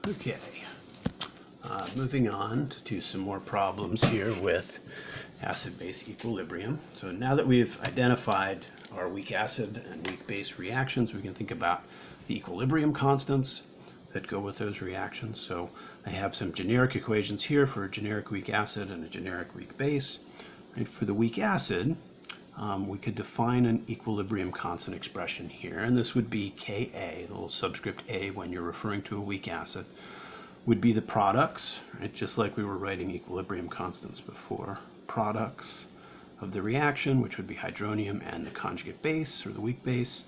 Okay, moving on to some more problems here with acid-base equilibrium. So now that we've identified our weak acid and weak base reactions, we can think about the equilibrium constants that go with those reactions. So I have some generic equations here for a generic weak acid and a generic weak base. And for the weak acid, we could define an equilibrium constant expression here, and this would be Ka, the little subscript A when you're referring to a weak acid, would be the products, right? Just like we were writing equilibrium constants before. Products of the reaction, which would be hydronium and the conjugate base, or the weak base,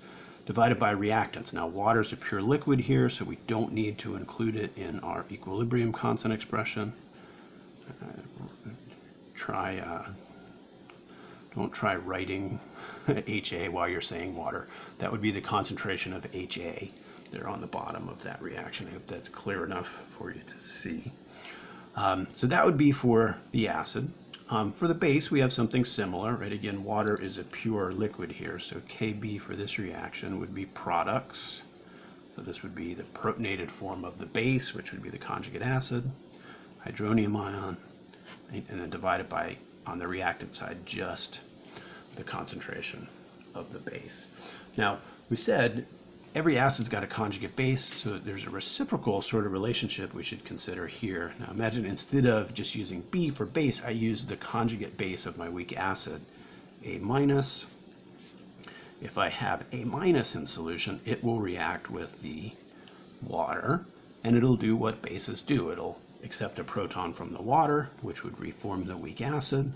divided by reactants. Now, water is a pure liquid here, so we don't need to include it in our equilibrium constant expression. Don't try writing HA while you're saying water. That would be the concentration of HA there on the bottom of that reaction. I hope that's clear enough for you to see. So that would be for the acid. For the base, we have something similar, right? Again, water is a pure liquid here, so Kb for this reaction would be products. So this would be the protonated form of the base, which would be the conjugate acid, hydronium ion, right? And then divided by, on the reactant side, just the concentration of the base. Now, we said every acid's got a conjugate base, so there's a reciprocal sort of relationship we should consider here. Now imagine instead of just using B for base, I use the conjugate base of my weak acid, A minus. If I have A minus in solution, it will react with the water, and it'll do what bases do. It'll accept a proton from the water, which would reform the weak acid,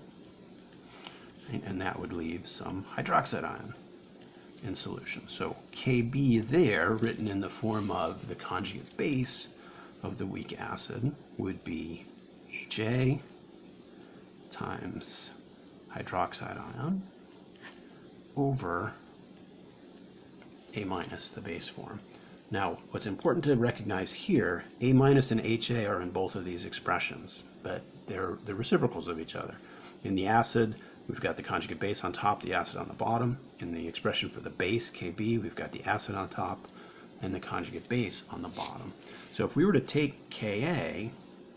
and that would leave some hydroxide ion in solution. So Kb there, written in the form of the conjugate base of the weak acid, would be Ha times hydroxide ion over A minus, the base form. Now, what's important to recognize here, A minus and Ha are in both of these expressions, but they're the reciprocals of each other. In the acid, we've got the conjugate base on top, the acid on the bottom. In the expression for the base, Kb, we've got the acid on top and the conjugate base on the bottom. So if we were to take Ka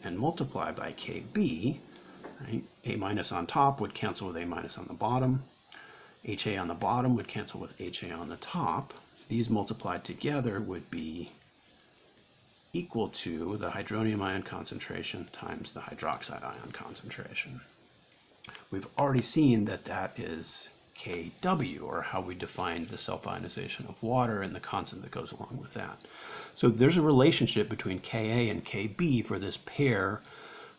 and multiply by Kb, right, A minus on top would cancel with A minus on the bottom. Ha on the bottom would cancel with Ha on the top. These multiplied together would be equal to the hydronium ion concentration times the hydroxide ion concentration. We've already seen that that is Kw, or how we defined the self-ionization of water and the constant that goes along with that. So there's a relationship between Ka and Kb for this pair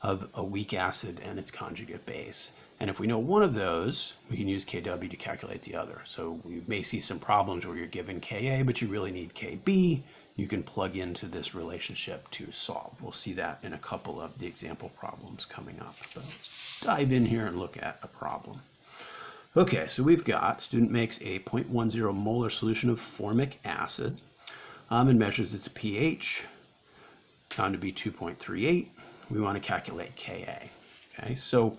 of a weak acid and its conjugate base. And if we know one of those, we can use Kw to calculate the other. So we may see some problems where you're given Ka, but you really need Kb. You can plug into this relationship to solve. We'll see that in a couple of the example problems coming up. But let's dive in here and look at a problem. Okay, so we've got, student makes a 0.10 molar solution of formic acid and measures its pH, found to be 2.38. We want to calculate Ka. Okay, so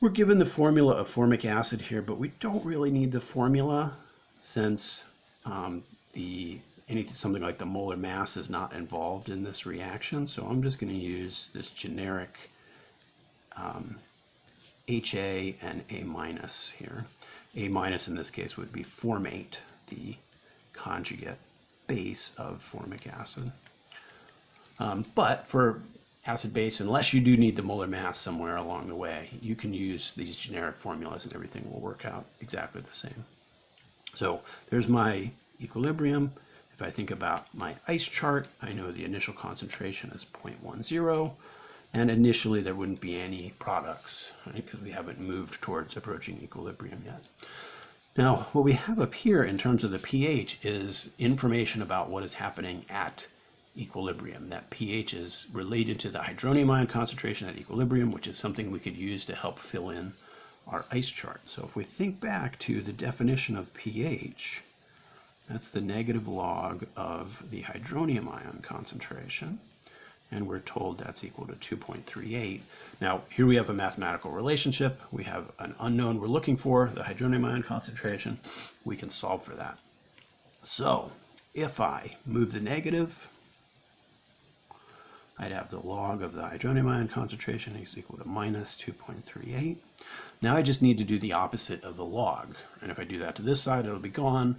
we're given the formula of formic acid here, but we don't really need the formula since something like the molar mass is not involved in this reaction. So I'm just going to use this generic Ha and A minus here. A minus in this case would be formate, the conjugate base of formic acid. But for acid base, unless you do need the molar mass somewhere along the way, you can use these generic formulas and everything will work out exactly the same. So there's my equilibrium. If I think about my ice chart, I know the initial concentration is 0.10, and initially there wouldn't be any products, right, because we haven't moved towards approaching equilibrium yet. Now, what we have up here in terms of the pH is information about what is happening at equilibrium. That pH is related to the hydronium ion concentration at equilibrium, which is something we could use to help fill in our ice chart. So if we think back to the definition of pH, that's the negative log of the hydronium ion concentration, and we're told that's equal to 2.38. Now, here we have a mathematical relationship. We have an unknown we're looking for, the hydronium ion concentration. We can solve for that. So if I move the negative I'd have the log of the hydronium ion concentration is equal to minus 2.38. Now I just need to do the opposite of the log. And if I do that to this side, it'll be gone.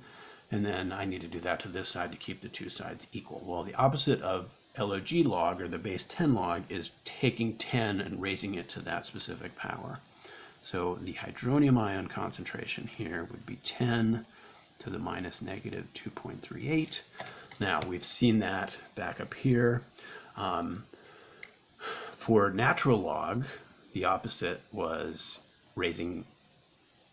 And then I need to do that to this side to keep the two sides equal. Well, the opposite of log log, or the base 10 log, is taking 10 and raising it to that specific power. So the hydronium ion concentration here would be 10 to the minus negative 2.38. Now, we've seen that back up here. For natural log, the opposite was raising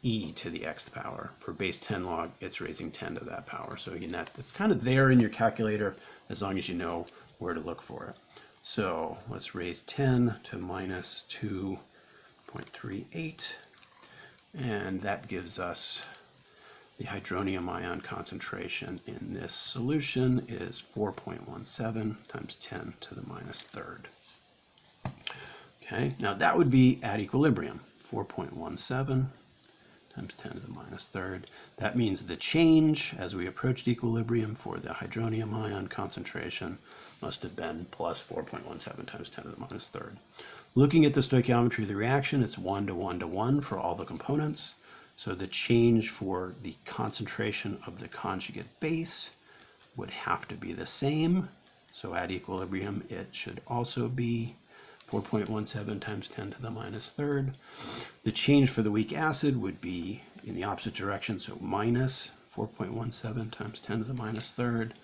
e to the x power. For base 10 log, it's raising 10 to that power. So again, that's kind of there in your calculator as long as you know where to look for it. So let's raise 10 to minus 2.38, and that gives us the hydronium ion concentration in this solution is 4.17 times 10 to the minus third. Okay, now that would be at equilibrium, 4.17 times 10 to the minus third. That means the change as we approached equilibrium for the hydronium ion concentration must have been plus 4.17 times 10 to the minus third. Looking at the stoichiometry of the reaction, it's 1 to 1 to 1 for all the components. So the change for the concentration of the conjugate base would have to be the same. So at equilibrium, it should also be 4.17 times 10 to the minus third. The change for the weak acid would be in the opposite direction, so minus 4.17 times 10 to the minus third.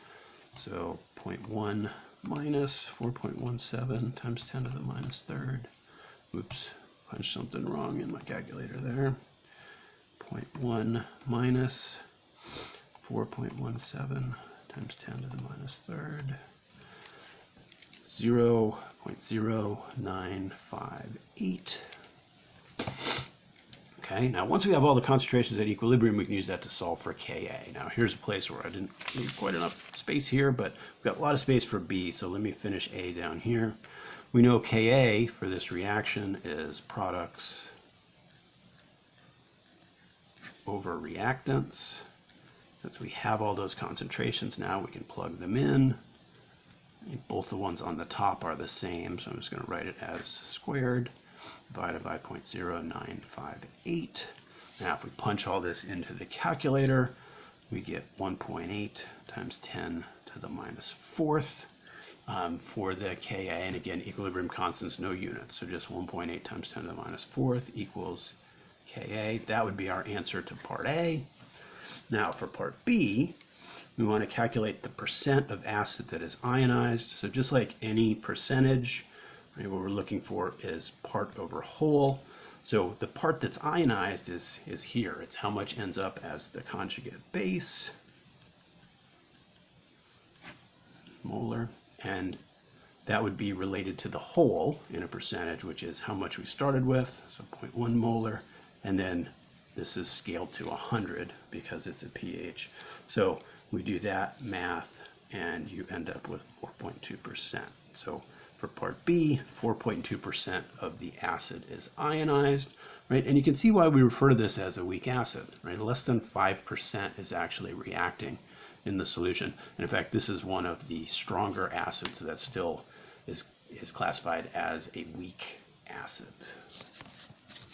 So 0.1 minus 4.17 times 10 to the minus third. Oops, punched something wrong in my calculator there. 0.1 minus 4.17 times 10 to the minus third. 0.0958. Okay, now once we have all the concentrations at equilibrium, we can use that to solve for Ka. Now here's a place where I didn't leave quite enough space here, but we've got a lot of space for B, so let me finish A down here. We know Ka for this reaction is products over reactants. Since we have all those concentrations now, we can plug them in. Both the ones on the top are the same, so I'm just going to write it as squared divided by 0.0958. Now if we punch all this into the calculator, we get 1.8 times 10 to the minus fourth for the Ka, and again, equilibrium constants, no units, so just 1.8 times 10 to the minus fourth equals Ka. That would be our answer to part A. Now for part B, we want to calculate the percent of acid that is ionized. So just like any percentage, right, what we're looking for is part over whole. So the part that's ionized is here. It's how much ends up as the conjugate base, molar, and that would be related to the whole in a percentage, which is how much we started with, so 0.1 molar, and then this is scaled to 100 because it's a pH. So we do that math and you end up with 4.2%. So for part B, 4.2% of the acid is ionized, right? And you can see why we refer to this as a weak acid, right? Less than 5% is actually reacting in the solution. And in fact, this is one of the stronger acids that still is classified as a weak acid.